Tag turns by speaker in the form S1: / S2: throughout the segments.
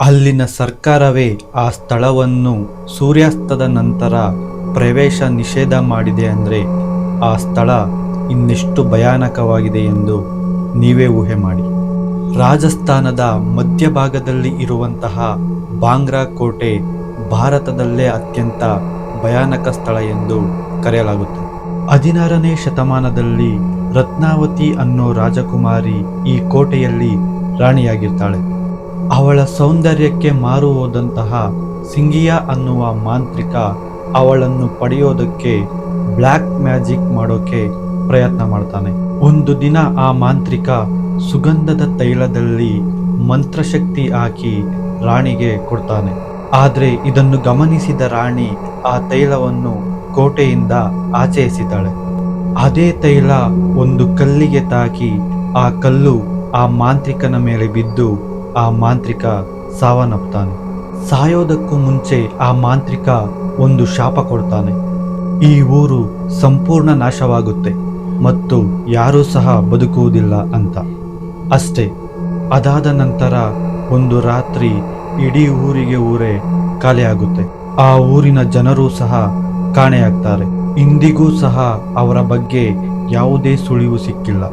S1: ಅಲ್ಲಿನ ಸರ್ಕಾರವೇ ಆ ಸ್ಥಳವನ್ನು ಸೂರ್ಯಾಸ್ತದ ನಂತರ ಪ್ರವೇಶ ನಿಷೇಧ ಮಾಡಿದೆ ಅಂದರೆ ಆ ಸ್ಥಳ ಇನ್ನೆಷ್ಟು ಭಯಾನಕವಾಗಿದೆ ಎಂದು ನೀವೇ ಊಹೆ ಮಾಡಿ. ರಾಜಸ್ಥಾನದ ಮಧ್ಯಭಾಗದಲ್ಲಿ ಇರುವಂತಹ ಬಾಂಗ್ರಾ ಕೋಟೆ ಭಾರತದಲ್ಲೇ ಅತ್ಯಂತ ಭಯಾನಕ ಸ್ಥಳ ಎಂದು ಕರೆಯಲಾಗುತ್ತೆ. 16ನೇ ಶತಮಾನದಲ್ಲಿ ರತ್ನಾವತಿ ಅನ್ನೋ ರಾಜಕುಮಾರಿ ಈ ಕೋಟೆಯಲ್ಲಿ ರಾಣಿಯಾಗಿರ್ತಾಳೆ. ಅವಳ ಸೌಂದರ್ಯಕ್ಕೆ ಮಾರು ಹೋದಂತಹ ಸಿಂಗಿಯಾ ಅನ್ನುವ ಮಾಂತ್ರಿಕ ಅವಳನ್ನು ಪಡೆಯೋದಕ್ಕೆ ಬ್ಲ್ಯಾಕ್ ಮ್ಯಾಜಿಕ್ ಮಾಡೋಕೆ ಪ್ರಯತ್ನ ಮಾಡ್ತಾನೆ. ಒಂದು ದಿನ ಆ ಮಾಂತ್ರಿಕ ಸುಗಂಧದ ತೈಲದಲ್ಲಿ ಮಂತ್ರಶಕ್ತಿ ಹಾಕಿ ರಾಣಿಗೆ ಕೊಡ್ತಾನೆ. ಆದರೆ ಇದನ್ನು ಗಮನಿಸಿದ ರಾಣಿ ಆ ತೈಲವನ್ನು ಕೋಟೆಯಿಂದ ಆಚೆ ಎಸಿತಾಳೆ. ಅದೇ ತೈಲ ಒಂದು ಕಲ್ಲಿಗೆ ತಾಕಿ ಆ ಕಲ್ಲು ಆ ಮಾಂತ್ರಿಕನ ಮೇಲೆ ಬಿದ್ದು ಆ ಮಾಂತ್ರಿಕ ಸಾವನ್ನಪ್ತಾನೆ. ಸಾಯೋದಕ್ಕೂ ಮುಂಚೆ ಆ ಮಾಂತ್ರಿಕ ಒಂದು ಶಾಪ ಕೊಡ್ತಾನೆ. ಈ ಊರು ಸಂಪೂರ್ಣ ನಾಶವಾಗುತ್ತೆ ಮತ್ತು ಯಾರೂ ಸಹ ಬದುಕುವುದಿಲ್ಲ ಅಂತ. ಅಷ್ಟೇ. ಅದಾದ ನಂತರ ಒಂದು ರಾತ್ರಿ ಇಡೀ ಊರಿಗೆ ಊರೇ ಖಾಲಿಯಾಗುತ್ತೆ. ಆ ಊರಿನ ಜನರೂ ಸಹ ಕಾಣೆಯಾಗ್ತಾರೆ. ಇಂದಿಗೂ ಸಹ ಅವರ ಬಗ್ಗೆ ಯಾವುದೇ ಸುಳಿವು ಸಿಕ್ಕಿಲ್ಲ.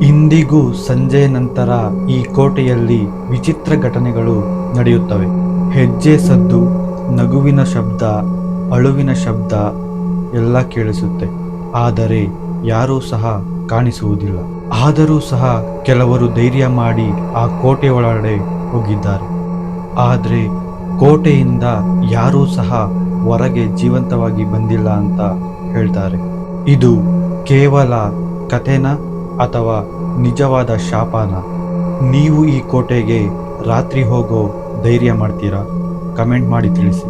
S1: ಇಂದಿಗೂ ಸಂಜೆ ನಂತರ ಈ ಕೋಟೆಯಲ್ಲಿ ವಿಚಿತ್ರ ಘಟನೆಗಳು ನಡೆಯುತ್ತವೆ. ಹೆಜ್ಜೆ ಸದ್ದು, ನಗುವಿನ ಶಬ್ದ, ಅಳುವಿನ ಶಬ್ದ ಎಲ್ಲ ಕೇಳಿಸುತ್ತೆ. ಆದರೆ ಯಾರೂ ಸಹ ಕಾಣಿಸುವುದಿಲ್ಲ. ಆದರೂ ಸಹ ಕೆಲವರು ಧೈರ್ಯ ಮಾಡಿ ಆ ಕೋಟೆ ಒಳಗಡೆ ಹೋಗಿದ್ದಾರೆ. ಆದರೆ ಕೋಟೆಯಿಂದ ಯಾರೂ ಸಹ ಹೊರಗೆ ಜೀವಂತವಾಗಿ ಬಂದಿಲ್ಲ ಅಂತ ಹೇಳ್ತಾರೆ. ಇದು ಕೇವಲ ಕಥೆನಾ ಅಥವಾ ನಿಜವಾದ ಶಾಪನ? ನೀವು ಈ ಕೋಟೆಗೆ ರಾತ್ರಿ ಹೋಗೋ ಧೈರ್ಯ ಮಾಡ್ತೀರಾ? ಕಮೆಂಟ್ ಮಾಡಿ ತಿಳಿಸಿ.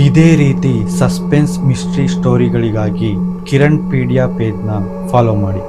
S1: ಇದೇ ರೀತಿ ಸಸ್ಪೆನ್ಸ್ ಮಿಸ್ಟ್ರಿ ಸ್ಟೋರಿಗಳಿಗಾಗಿ ಕಿರಣ್ ಪೀಡಿಯಾ ಪೇಜ್ನ ಫಾಲೋ ಮಾಡಿ.